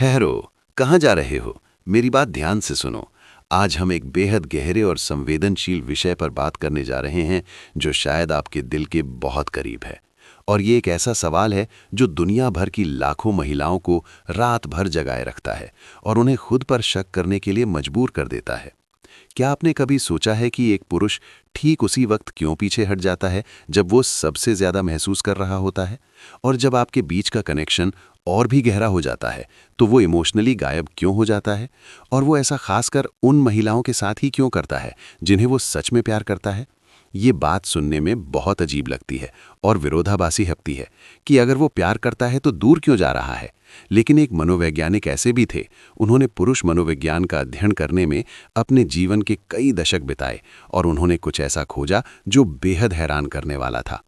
ठहरो, कहाँ जा रहे हो? मेरी बात ध्यान से सुनो। आज हम एक बेहद गहरे और संवेदनशील विषय पर बात करने जा रहे हैं जो शायद आपके दिल के बहुत करीब है। और ये एक ऐसा सवाल है जो दुनिया भर की लाखों महिलाओं को रात भर जगाए रखता है और उन्हें खुद पर शक करने के लिए मजबूर कर देता है। क्या आपने कभी सोचा है कि एक पुरुष ठीक उसी वक्त क्यों पीछे हट जाता है जब वो सबसे ज्यादा महसूस कर रहा होता है? और जब आपके बीच का कनेक्शन और भी गहरा हो जाता है तो वो इमोशनली गायब क्यों हो जाता है? और वो ऐसा खासकर उन महिलाओं के साथ ही क्यों करता है जिन्हें वो सच में प्यार करता है? ये बात सुनने में बहुत अजीब लगती है और विरोधाभासी लगती है कि अगर वो प्यार करता है तो दूर क्यों जा रहा है। लेकिन एक मनोवैज्ञानिक ऐसे भी थे, उन्होंने पुरुष मनोविज्ञान का अध्ययन करने में अपने जीवन के कई दशक बिताए और उन्होंने कुछ ऐसा खोजा जो बेहद हैरान करने वाला था।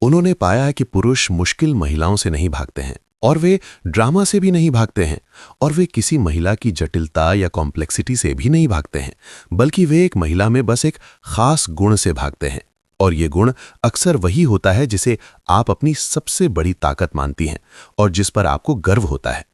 उन्होंने पाया कि पुरुष मुश्किल महिलाओं से नहीं भागते हैं और वे ड्रामा से भी नहीं भागते हैं और वे किसी महिला की जटिलता या कॉम्प्लेक्सिटी से भी नहीं भागते हैं, बल्कि वे एक महिला में बस एक खास गुण से भागते हैं। और ये गुण अक्सर वही होता है जिसे आप अपनी सबसे बड़ी ताकत मानती हैं और जिस पर आपको गर्व होता है।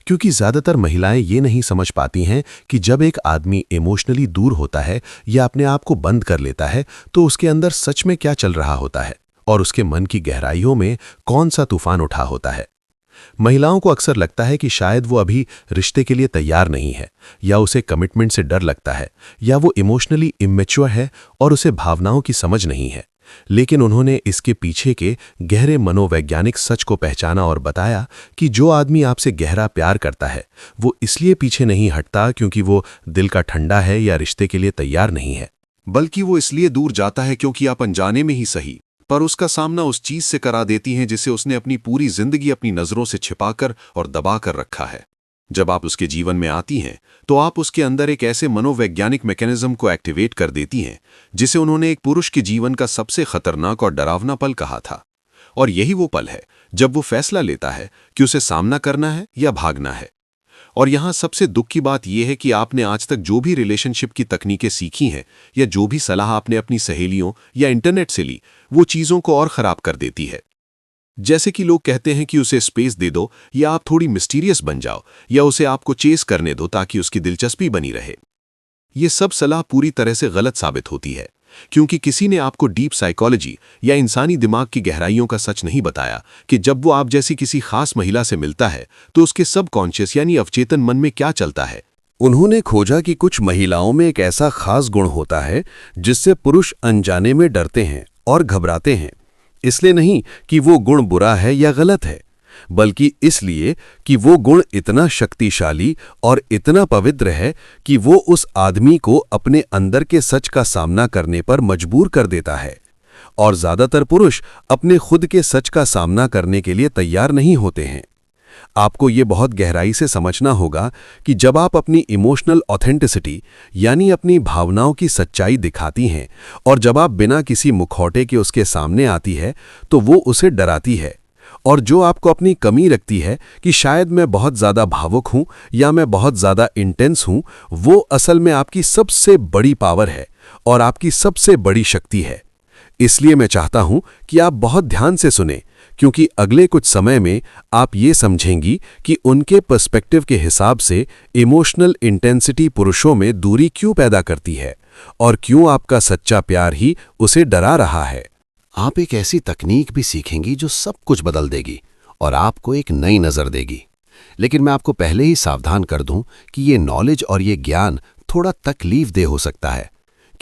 क्योंकि ज्यादातर महिलाएं ये नहीं समझ पाती हैं कि जब एक आदमी इमोशनली दूर होता है या अपने आप को बंद कर लेता है तो उसके अंदर सच में क्या चल रहा होता है और उसके मन की गहराइयों में कौन सा तूफान उठा होता है। महिलाओं को अक्सर लगता है कि शायद वो अभी रिश्ते के लिए तैयार नहीं है, या उसे कमिटमेंट से डर लगता है, या वो इमोशनली इमेच्योर है और उसे भावनाओं की समझ नहीं है। लेकिन उन्होंने इसके पीछे के गहरे मनोवैज्ञानिक सच को पहचाना और बताया कि जो आदमी आपसे गहरा प्यार करता है वो इसलिए पीछे नहीं हटता क्योंकि वो दिल का ठंडा है या रिश्ते के लिए तैयार नहीं है, बल्कि वो इसलिए दूर जाता है क्योंकि आप अनजाने में ही सही पर उसका सामना उस चीज से करा देती हैं जिसे उसने अपनी पूरी जिंदगी अपनी नजरों से छिपाकर और दबाकर रखा है। जब आप उसके जीवन में आती हैं तो आप उसके अंदर एक ऐसे मनोवैज्ञानिक मैकेनिज्म को एक्टिवेट कर देती हैं जिसे उन्होंने एक पुरुष के जीवन का सबसे खतरनाक और डरावना पल कहा था। और यही वो पल है जब वो फैसला लेता है कि उसे सामना करना है या भागना है। और यहां सबसे दुख की बात यह है कि आपने आज तक जो भी रिलेशनशिप की तकनीकें सीखी हैं या जो भी सलाह आपने अपनी सहेलियों या इंटरनेट से ली वो चीजों को और खराब कर देती है। जैसे कि लोग कहते हैं कि उसे स्पेस दे दो या आप थोड़ी मिस्टीरियस बन जाओ या उसे आपको चेस करने दो ताकि उसकी दिलचस्पी बनी रहे। ये सब सलाह पूरी तरह से गलत साबित होती है क्योंकि किसी ने आपको डीप साइकोलॉजी या इंसानी दिमाग की गहराइयों का सच नहीं बताया कि जब वो आप जैसी किसी खास महिला से मिलता है तो उसके सबकॉन्शियस यानी अवचेतन मन में क्या चलता है। उन्होंने खोजा कि कुछ महिलाओं में एक ऐसा खास गुण होता है जिससे पुरुष अनजाने में डरते हैं और घबराते हैं। इसलिए नहीं कि वो गुण बुरा है या गलत है, बल्कि इसलिए कि वो गुण इतना शक्तिशाली और इतना पवित्र है कि वो उस आदमी को अपने अंदर के सच का सामना करने पर मजबूर कर देता है। और ज्यादातर पुरुष अपने खुद के सच का सामना करने के लिए तैयार नहीं होते हैं। आपको ये बहुत गहराई से समझना होगा कि जब आप अपनी इमोशनल ऑथेंटिसिटी यानी अपनी भावनाओं की सच्चाई दिखाती हैं और जब आप बिना किसी मुखौटे के उसके सामने आती है तो वो उसे डराती है। और जो आपको अपनी कमी लगती है कि शायद मैं बहुत ज़्यादा भावुक हूं या मैं बहुत ज़्यादा इंटेंस हूं, वो असल में आपकी सबसे बड़ी पावर है और आपकी सबसे बड़ी शक्ति है। इसलिए मैं चाहता हूं कि आप बहुत ध्यान से सुनें क्योंकि अगले कुछ समय में आप ये समझेंगी कि उनके पर्सपेक्टिव के हिसाब से इमोशनल इंटेंसिटी पुरुषों में दूरी क्यों पैदा करती है और क्यों आपका सच्चा प्यार ही उसे डरा रहा है। आप एक ऐसी तकनीक भी सीखेंगी जो सब कुछ बदल देगी और आपको एक नई नज़र देगी। लेकिन मैं आपको पहले ही सावधान कर दूं कि ये नॉलेज और ये ज्ञान थोड़ा तकलीफदेह हो सकता है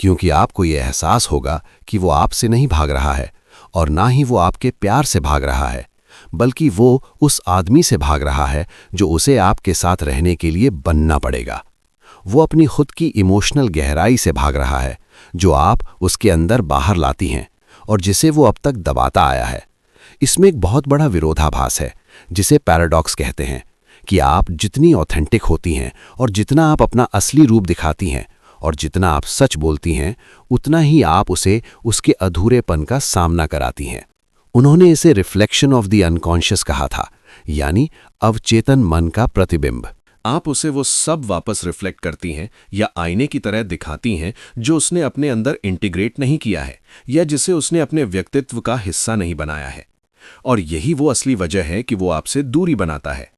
क्योंकि आपको ये एहसास होगा कि वो आपसे नहीं भाग रहा है और ना ही वो आपके प्यार से भाग रहा है, बल्कि वो उस आदमी से भाग रहा है जो उसे आपके साथ रहने के लिए बनना पड़ेगा। वो अपनी खुद की इमोशनल गहराई से भाग रहा है जो आप उसके अंदर बाहर लाती हैं और जिसे वो अब तक दबाता आया है। इसमें एक बहुत बड़ा विरोधाभास है जिसे पैराडॉक्स कहते हैं कि आप जितनी ऑथेंटिक होती हैं और जितना आप अपना असली रूप दिखाती हैं और जितना आप सच बोलती हैं उतना ही आप उसे उसके अधूरेपन का सामना कराती हैं। उन्होंने इसे रिफ्लेक्शन ऑफ द अनकॉन्शियस कहा था, यानी अवचेतन मन का प्रतिबिंब। आप उसे वो सब वापस रिफ्लेक्ट करती हैं या आईने की तरह दिखाती हैं जो उसने अपने अंदर इंटीग्रेट नहीं किया है या जिसे उसने अपने व्यक्तित्व का हिस्सा नहीं बनाया है। और यही वो असली वजह है कि वो आपसे दूरी बनाता है।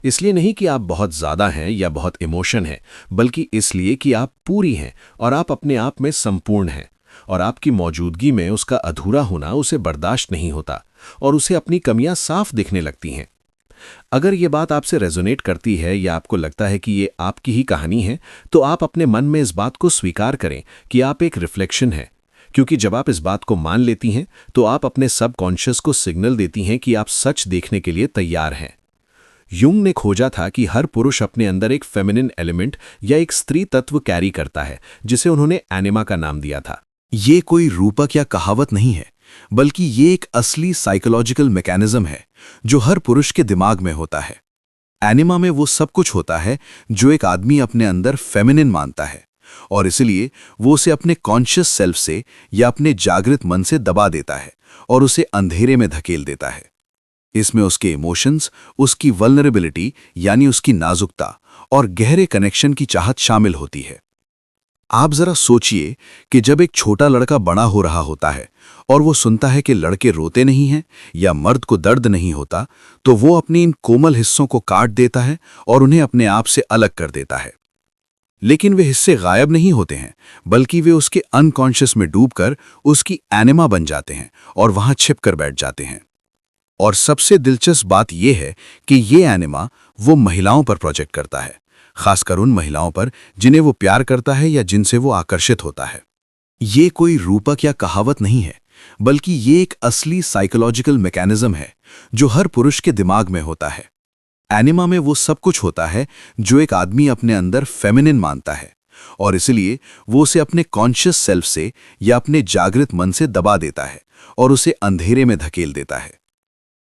इसलिए नहीं कि आप बहुत ज़्यादा हैं या बहुत इमोशन हैं, बल्कि इसलिए कि आप पूरी हैं और आप अपने आप में संपूर्ण हैं, और आपकी मौजूदगी में उसका अधूरा होना उसे बर्दाश्त नहीं होता और उसे अपनी कमियां साफ दिखने लगती हैं। अगर ये बात आपसे रेजोनेट करती है या आपको लगता है कि ये आपकी ही कहानी है, तो आप अपने मन में इस बात को स्वीकार करें कि आप एक रिफ्लेक्शन है, क्योंकि जब आप इस बात को मान लेती हैं तो आप अपने सबकॉन्शियस को सिग्नल देती हैं कि आप सच देखने के लिए तैयार हैं। युंग ने खोजा था कि हर पुरुष अपने अंदर एक फेमिनिन एलिमेंट या एक स्त्री तत्व कैरी करता है, जिसे उन्होंने एनिमा का नाम दिया था। ये कोई रूपक या कहावत नहीं है, बल्कि ये एक असली साइकोलॉजिकल मैकेनिज्म है जो हर पुरुष के दिमाग में होता है। एनिमा में वो सब कुछ होता है जो एक आदमी अपने अंदर फेमिनिन मानता है, और इसलिए वो उसे अपने कॉन्शियस सेल्फ से या अपने जागृत मन से दबा देता है और उसे अंधेरे में धकेल देता है। इसमें उसके इमोशंस, उसकी वल्नरेबिलिटी यानी उसकी नाजुकता और गहरे कनेक्शन की चाहत शामिल होती है। आप जरा सोचिए कि जब एक छोटा लड़का बड़ा हो रहा होता है और वो सुनता है कि लड़के रोते नहीं हैं या मर्द को दर्द नहीं होता, तो वो अपनी इन कोमल हिस्सों को काट देता है और उन्हें अपने आप से अलग कर देता है। लेकिन वे हिस्से गायब नहीं होते हैं, बल्कि वे उसके अनकॉन्शियस में डूबकर उसकी एनिमा बन जाते हैं और वहां छिपकर बैठ जाते हैं। और सबसे दिलचस्प बात यह है कि ये एनिमा वो महिलाओं पर प्रोजेक्ट करता है, खासकर उन महिलाओं पर जिन्हें वो प्यार करता है या जिनसे वो आकर्षित होता है। ये कोई रूपक या कहावत नहीं है, बल्कि ये एक असली साइकोलॉजिकल मैकेनिज्म है जो हर पुरुष के दिमाग में होता है। एनिमा में वो सब कुछ होता है जो एक आदमी अपने अंदर फेमिनिन मानता है, और इसलिए वो उसे अपने कॉन्शियस सेल्फ से या अपने जागृत मन से दबा देता है और उसे अंधेरे में धकेल देता है।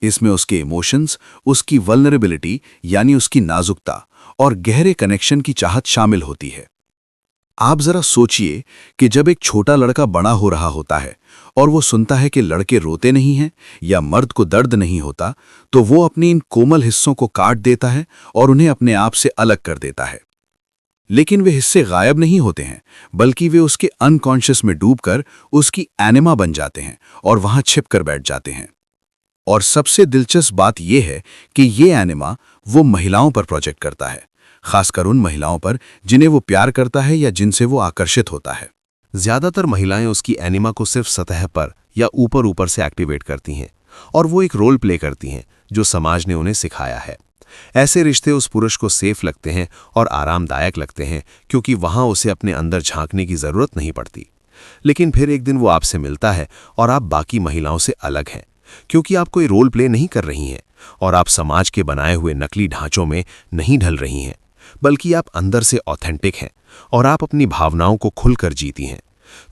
इसमें उसके इमोशंस, उसकी वल्नरेबिलिटी यानी उसकी नाजुकता और गहरे कनेक्शन की चाहत शामिल होती है। आप जरा सोचिए कि जब एक छोटा लड़का बड़ा हो रहा होता है और वो सुनता है कि लड़के रोते नहीं हैं या मर्द को दर्द नहीं होता, तो वो अपनी इन कोमल हिस्सों को काट देता है और उन्हें अपने आप से अलग कर देता है। लेकिन वे हिस्से गायब नहीं होते हैं, बल्कि वे उसके अनकॉन्शियस में डूबकर उसकी एनिमा बन जाते हैं और वहां छिपकर बैठ जाते हैं। और सबसे दिलचस्प बात यह है कि ये एनिमा वो महिलाओं पर प्रोजेक्ट करता है, खासकर उन महिलाओं पर जिन्हें वो प्यार करता है या जिनसे वो आकर्षित होता है। ज्यादातर महिलाएं उसकी एनिमा को सिर्फ सतह पर या ऊपर ऊपर से एक्टिवेट करती हैं, और वो एक रोल प्ले करती हैं जो समाज ने उन्हें सिखाया है। ऐसे रिश्ते उस पुरुष को सेफ लगते हैं और आरामदायक लगते हैं, क्योंकि वहां उसे अपने अंदर झांकने की जरूरत नहीं पड़ती। लेकिन फिर एक दिन वो आपसे मिलता है और आप बाकी महिलाओं से अलग हैं, क्योंकि आप कोई रोल प्ले नहीं कर रही हैं और आप समाज के बनाए हुए नकली ढांचों में नहीं ढल रही हैं, बल्कि आप अंदर से ऑथेंटिक हैं और आप अपनी भावनाओं को खुलकर जीती हैं।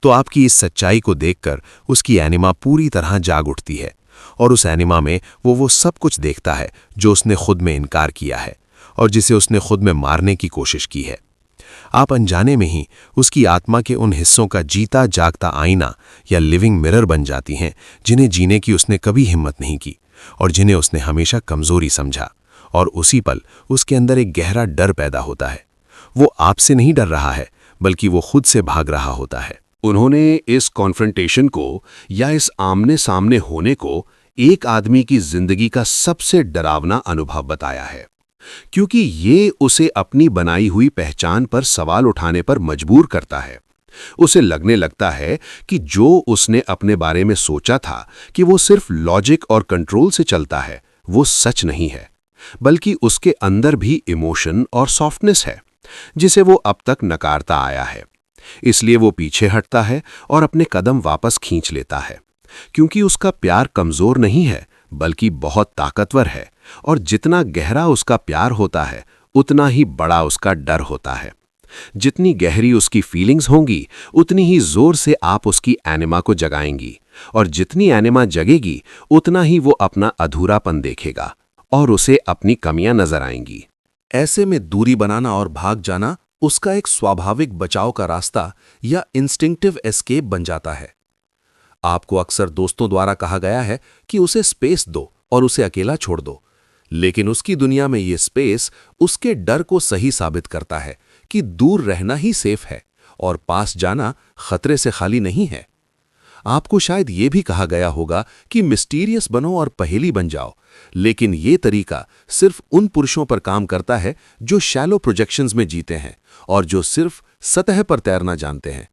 तो आपकी इस सच्चाई को देखकर उसकी एनिमा पूरी तरह जाग उठती है, और उस एनिमा में वो सब कुछ देखता है जो उसने खुद में इनकार किया है और जिसे उसने खुद में मारने की कोशिश की है। आप अनजाने में ही उसकी आत्मा के उन हिस्सों का जीता जागता आईना या लिविंग मिरर बन जाती हैं जिन्हें जीने की उसने कभी हिम्मत नहीं की और जिन्हें उसने हमेशा कमजोरी समझा। और उसी पल उसके अंदर एक गहरा डर पैदा होता है। वो आपसे नहीं डर रहा है, बल्कि वो खुद से भाग रहा होता है। उन्होंने इस कॉन्फ्रंटेशन को या इस आमने सामने होने को एक आदमी की जिंदगी का सबसे डरावना अनुभव बताया है, क्योंकि ये उसे अपनी बनाई हुई पहचान पर सवाल उठाने पर मजबूर करता है। उसे लगने लगता है कि जो उसने अपने बारे में सोचा था कि वो सिर्फ लॉजिक और कंट्रोल से चलता है, वो सच नहीं है, बल्कि उसके अंदर भी इमोशन और सॉफ्टनेस है जिसे वो अब तक नकारता आया है। इसलिए वो पीछे हटता है और अपने कदम वापस खींच लेता है, क्योंकि उसका प्यार कमजोर नहीं है बल्कि बहुत ताकतवर है, और जितना गहरा उसका प्यार होता है उतना ही बड़ा उसका डर होता है। जितनी गहरी उसकी फीलिंग्स होंगी उतनी ही जोर से आप उसकी एनिमा को जगाएंगी, और जितनी एनिमा जगेगी उतना ही वो अपना अधूरापन देखेगा और उसे अपनी कमियां नजर आएंगी। ऐसे में दूरी बनाना और भाग जाना उसका एक स्वाभाविक बचाव का रास्ता या इंस्टिंक्टिव एस्केप बन जाता है। आपको अक्सर दोस्तों द्वारा कहा गया है कि उसे स्पेस दो और उसे अकेला छोड़ दो, लेकिन उसकी दुनिया में ये स्पेस उसके डर को सही साबित करता है कि दूर रहना ही सेफ है और पास जाना खतरे से खाली नहीं है। आपको शायद ये भी कहा गया होगा कि मिस्टीरियस बनो और पहेली बन जाओ, लेकिन ये तरीका सिर्फ उन पुरुषों पर काम करता है जो शैलो प्रोजेक्शंस में जीते हैं और जो सिर्फ सतह पर तैरना जानते हैं।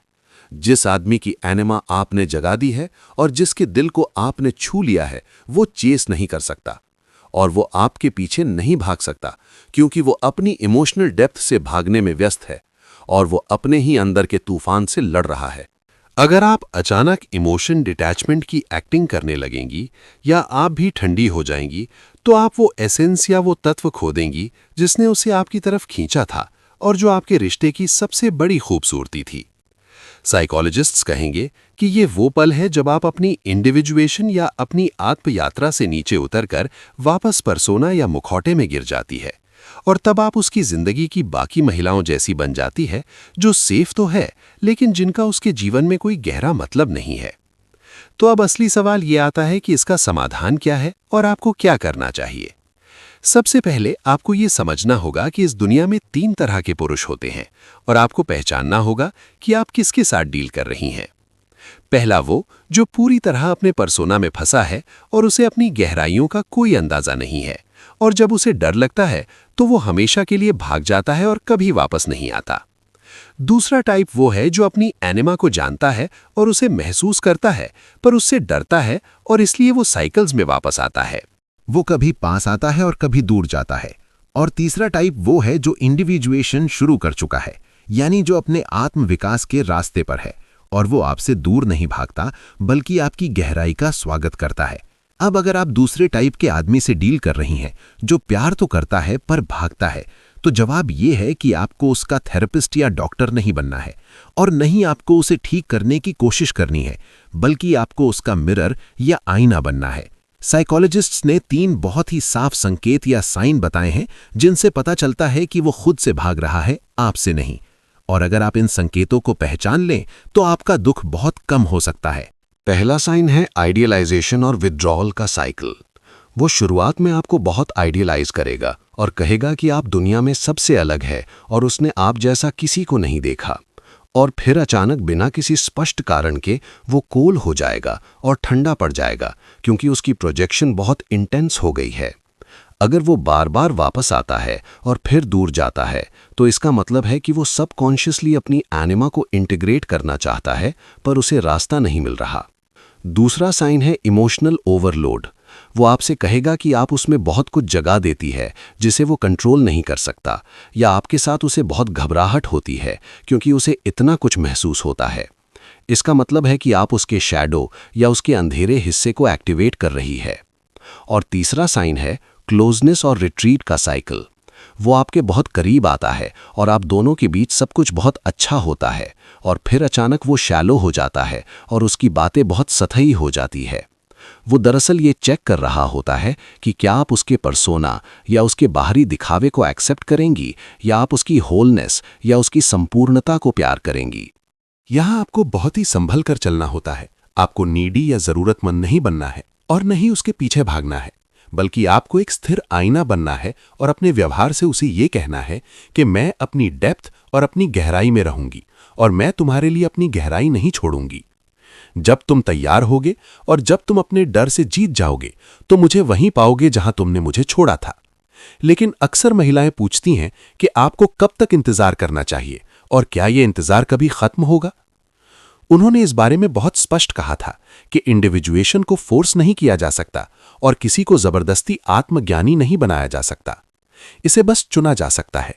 जिस आदमी की एनिमा आपने जगा दी है और जिसके दिल को आपने छू लिया है, वो चेस नहीं कर सकता और वो आपके पीछे नहीं भाग सकता, क्योंकि वो अपनी इमोशनल डेप्थ से भागने में व्यस्त है और वो अपने ही अंदर के तूफान से लड़ रहा है। अगर आप अचानक इमोशन डिटैचमेंट की एक्टिंग करने लगेंगी या आप भी ठंडी हो जाएंगी, तो आप वो एसेंस या वो तत्व खो देंगी जिसने उसे आपकी तरफ खींचा था और जो आपके रिश्ते की सबसे बड़ी खूबसूरती थी। साइकोलॉजिस्ट्स कहेंगे कि ये वो पल है जब आप अपनी इंडिविजुएशन या अपनी आत्म यात्रा से नीचे उतरकर वापस परसोना या मुखौटे में गिर जाती है, और तब आप उसकी जिंदगी की बाकी महिलाओं जैसी बन जाती है, जो सेफ तो है लेकिन जिनका उसके जीवन में कोई गहरा मतलब नहीं है। तो अब असली सवाल ये आता है कि इसका समाधान क्या है और आपको क्या करना चाहिए। सबसे पहले आपको ये समझना होगा कि इस दुनिया में 3 तरह के पुरुष होते हैं और आपको पहचानना होगा कि आप किसके साथ डील कर रही हैं। पहला वो जो पूरी तरह अपने परसोना में फंसा है और उसे अपनी गहराइयों का कोई अंदाजा नहीं है, और जब उसे डर लगता है तो वो हमेशा के लिए भाग जाता है और कभी वापस नहीं आता। दूसरा टाइप वो है जो अपनी एनिमा को जानता है और उसे महसूस करता है, पर उससे डरता है और इसलिए वो साइकिल्स में वापस आता है। वो कभी पास आता है और कभी दूर जाता है। और तीसरा टाइप वो है जो इंडिविजुएशन शुरू कर चुका है, यानी जो अपने आत्म विकास के रास्ते पर है और वो आपसे दूर नहीं भागता बल्कि आपकी गहराई का स्वागत करता है। अब अगर आप दूसरे टाइप के आदमी से डील कर रही हैं जो प्यार तो करता है पर भागता है, तो जवाब ये है कि आपको उसका थेरेपिस्ट या डॉक्टर नहीं बनना है और नहीं आपको उसे ठीक करने की कोशिश करनी है, बल्कि आपको उसका मिरर या आईना बनना है। साइकोलॉजिस्ट्स ने 3 बहुत ही साफ संकेत या साइन बताए हैं जिनसे पता चलता है कि वो खुद से भाग रहा है, आपसे नहीं। और अगर आप इन संकेतों को पहचान लें तो आपका दुख बहुत कम हो सकता है। पहला साइन है आइडियलाइजेशन और विथड्रॉल का साइकिल। वो शुरुआत में आपको बहुत आइडियलाइज करेगा और कहेगा कि आप दुनिया में सबसे अलग है और उसने आप जैसा किसी को नहीं देखा, और फिर अचानक बिना किसी स्पष्ट कारण के वो कोल हो जाएगा और ठंडा पड़ जाएगा, क्योंकि उसकी प्रोजेक्शन बहुत इंटेंस हो गई है। अगर वो बार बार वापस आता है और फिर दूर जाता है, तो इसका मतलब है कि वो सबकॉन्शियसली अपनी एनिमा को इंटीग्रेट करना चाहता है, पर उसे रास्ता नहीं मिल रहा। दूसरा साइन है इमोशनल ओवरलोड। वो आपसे कहेगा कि आप उसमें बहुत कुछ जगा देती है जिसे वो कंट्रोल नहीं कर सकता, या आपके साथ उसे बहुत घबराहट होती है क्योंकि उसे इतना कुछ महसूस होता है। इसका मतलब है कि आप उसके शैडो या उसके अंधेरे हिस्से को एक्टिवेट कर रही है। और तीसरा साइन है क्लोजनेस और रिट्रीट का साइकिल। वो आपके बहुत करीब आता है और आप दोनों के बीच सब कुछ बहुत अच्छा होता है, और फिर अचानक वो शैलो हो जाता है और उसकी बातें बहुत सतही हो जाती है। वो दरअसल ये चेक कर रहा होता है कि क्या आप उसके परसोना या उसके बाहरी दिखावे को एक्सेप्ट करेंगी, या आप उसकी होलनेस या उसकी संपूर्णता को प्यार करेंगी। यहाँ आपको बहुत ही संभल कर चलना होता है। आपको नीडी या जरूरतमंद नहीं बनना है और नहीं उसके पीछे भागना है, बल्कि आपको एक स्थिर आईना बनना है और अपने व्यवहार से उसे ये कहना है कि मैं अपनी डेप्थ और अपनी गहराई में रहूंगी और मैं तुम्हारे लिए अपनी गहराई नहीं छोड़ूंगी। जब तुम तैयार होगे और जब तुम अपने डर से जीत जाओगे तो मुझे वहीं पाओगे जहां तुमने मुझे छोड़ा था। लेकिन अक्सर महिलाएं पूछती हैं कि आपको कब तक इंतजार करना चाहिए और क्या यह इंतजार कभी खत्म होगा। उन्होंने इस बारे में बहुत स्पष्ट कहा था कि इंडिविजुएशन को फोर्स नहीं किया जा सकता और किसी को जबरदस्ती आत्मज्ञानी नहीं बनाया जा सकता। इसे बस चुना जा सकता है।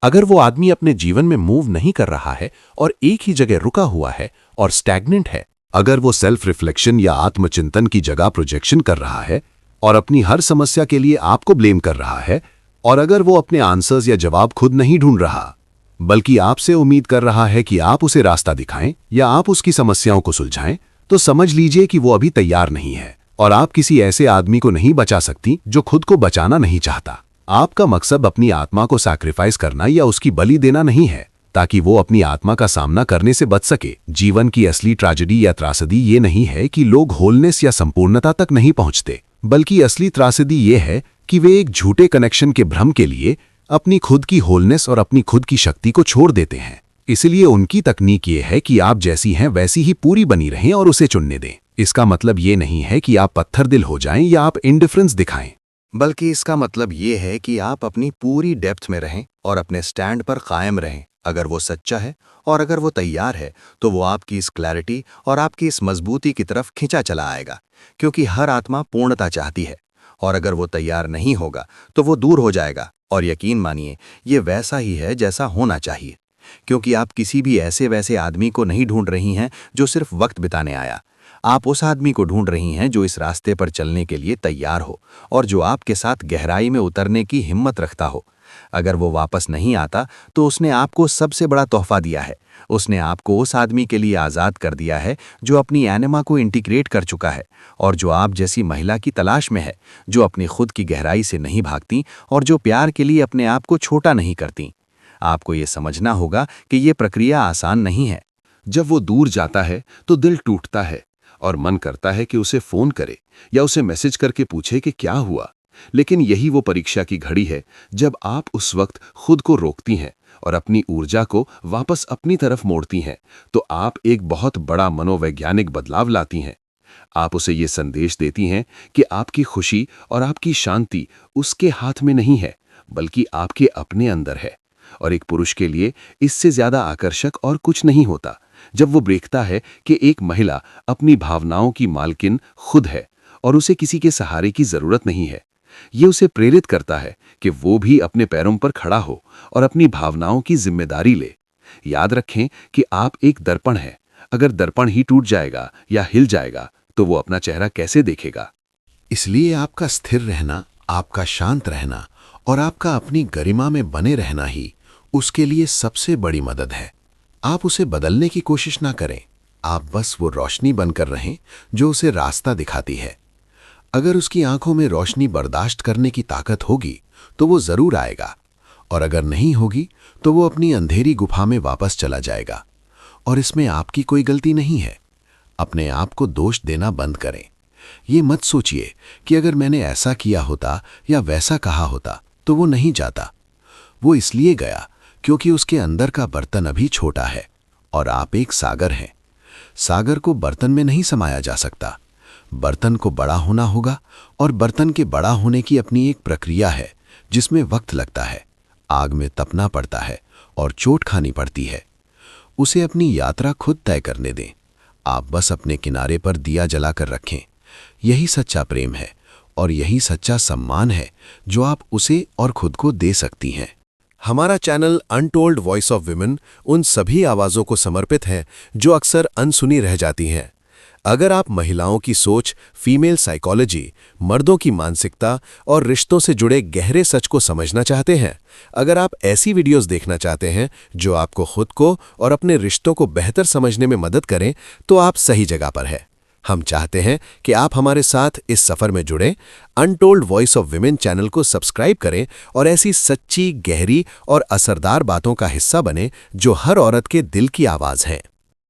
अगर वो आदमी अपने जीवन में मूव नहीं कर रहा है और एक ही जगह रुका हुआ है और स्टैग्नेंट है, अगर वो सेल्फ रिफ्लेक्शन या आत्मचिंतन की जगह प्रोजेक्शन कर रहा है और अपनी हर समस्या के लिए आपको ब्लेम कर रहा है, और अगर वो अपने आंसर्स या जवाब खुद नहीं ढूंढ रहा बल्कि आपसे उम्मीद कर रहा है कि आप उसे रास्ता दिखाएं या आप उसकी समस्याओं को सुलझाएं, तो समझ लीजिए कि वो अभी तैयार नहीं है और आप किसी ऐसे आदमी को नहीं बचा सकती जो खुद को बचाना नहीं चाहता। आपका मकसद अपनी आत्मा को सैक्रिफाइस करना या उसकी बलि देना नहीं है ताकि वो अपनी आत्मा का सामना करने से बच सके। जीवन की असली ट्रेजेडी या त्रासदी ये नहीं है कि लोग होलनेस या संपूर्णता तक नहीं पहुंचते, बल्कि असली त्रासदी ये है कि वे एक झूठे कनेक्शन के भ्रम के लिए अपनी खुद की होलनेस और अपनी खुद की शक्ति को छोड़ देते हैं। इसलिए उनकी तकनीक ये है कि आप जैसी हैं वैसी ही पूरी बनी रहें और उसे चुनने दें। इसका मतलब ये नहीं है कि आप पत्थर दिल हो जाएं या आप इंडिफरेंस दिखाएं। बल्कि इसका मतलब ये है कि आप अपनी पूरी डेप्थ में रहें और अपने स्टैंड पर कायम रहें। अगर वो सच्चा है और अगर वो तैयार है तो वो आपकी इस क्लैरिटी और आपकी इस मजबूती की तरफ खिंचा चला आएगा, क्योंकि हर आत्मा पूर्णता चाहती है। और अगर वो तैयार नहीं होगा तो वो दूर हो जाएगा। और यकीन मानिए, ये वैसा ही है जैसा होना चाहिए, क्योंकि आप किसी भी ऐसे वैसे आदमी को नहीं ढूंढ रही हैं जो सिर्फ वक्त बिताने आया। आप उस आदमी को ढूंढ रही हैं जो इस रास्ते पर चलने के लिए तैयार हो और जो आपके साथ गहराई में उतरने की हिम्मत रखता हो। अगर वो वापस नहीं आता तो उसने आपको सबसे बड़ा तोहफा दिया है। उसने आपको उस आदमी के लिए आज़ाद कर दिया है जो अपनी एनिमा को इंटीग्रेट कर चुका है और जो आप जैसी महिला की तलाश में है, जो अपनी खुद की गहराई से नहीं भागती और जो प्यार के लिए अपने आप को छोटा नहीं करती। आपको ये समझना होगा कि ये प्रक्रिया आसान नहीं है। जब वो दूर जाता है तो दिल टूटता है और मन करता है कि उसे फोन करे या उसे मैसेज करके पूछे कि क्या हुआ। लेकिन यही वो परीक्षा की घड़ी है जब आप उस वक्त खुद को रोकती हैं और अपनी ऊर्जा को वापस अपनी तरफ मोड़ती हैं, तो आप एक बहुत बड़ा मनोवैज्ञानिक बदलाव लाती हैं। आप उसे ये संदेश देती हैं कि आपकी खुशी और आपकी शांति उसके हाथ में नहीं है, बल्कि आपके अपने अंदर है। और एक पुरुष के लिए इससे ज्यादा आकर्षक और कुछ नहीं होता जब वो देखता है कि एक महिला अपनी भावनाओं की मालकिन खुद है और उसे किसी के सहारे की जरूरत नहीं है। ये उसे प्रेरित करता है कि वो भी अपने पैरों पर खड़ा हो और अपनी भावनाओं की जिम्मेदारी ले। याद रखें कि आप एक दर्पण है। अगर दर्पण ही टूट जाएगा या हिल जाएगा तो वो अपना चेहरा कैसे देखेगा? इसलिए आपका स्थिर रहना, आपका शांत रहना और आपका अपनी गरिमा में बने रहना ही उसके लिए सबसे बड़ी मदद है। आप उसे बदलने की कोशिश ना करें, आप बस वो रोशनी बनकर रहें जो उसे रास्ता दिखाती है। अगर उसकी आंखों में रोशनी बर्दाश्त करने की ताकत होगी तो वो जरूर आएगा, और अगर नहीं होगी तो वो अपनी अंधेरी गुफा में वापस चला जाएगा। और इसमें आपकी कोई गलती नहीं है। अपने आप को दोष देना बंद करें। ये मत सोचिए कि अगर मैंने ऐसा किया होता या वैसा कहा होता तो वो नहीं जाता। वो इसलिए गया क्योंकि उसके अंदर का बर्तन अभी छोटा है और आप एक सागर हैं। सागर को बर्तन में नहीं समाया जा सकता। बर्तन को बड़ा होना होगा, और बर्तन के बड़ा होने की अपनी एक प्रक्रिया है जिसमें वक्त लगता है, आग में तपना पड़ता है और चोट खानी पड़ती है। उसे अपनी यात्रा खुद तय करने दें। आप बस अपने किनारे पर दिया जलाकर रखें। यही सच्चा प्रेम है और यही सच्चा सम्मान है जो आप उसे और खुद को दे सकती हैं। हमारा channel untold voice of women उन सभी आवाज़ों को समर्पित है जो अक्सर अनसुनी रह जाती हैं। अगर आप महिलाओं की सोच, फीमेल साइकोलॉजी, मर्दों की मानसिकता और रिश्तों से जुड़े गहरे सच को समझना चाहते हैं, अगर आप ऐसी वीडियोस देखना चाहते हैं जो आपको खुद को और अपने रिश्तों को बेहतर समझने में मदद करें, तो आप सही जगह पर हैं। हम चाहते हैं कि आप हमारे साथ इस सफ़र में जुड़ें। Untold voice of women channel को सब्सक्राइब करें और ऐसी सच्ची, गहरी और असरदार बातों का हिस्सा बने जो हर औरत के दिल की आवाज़ है।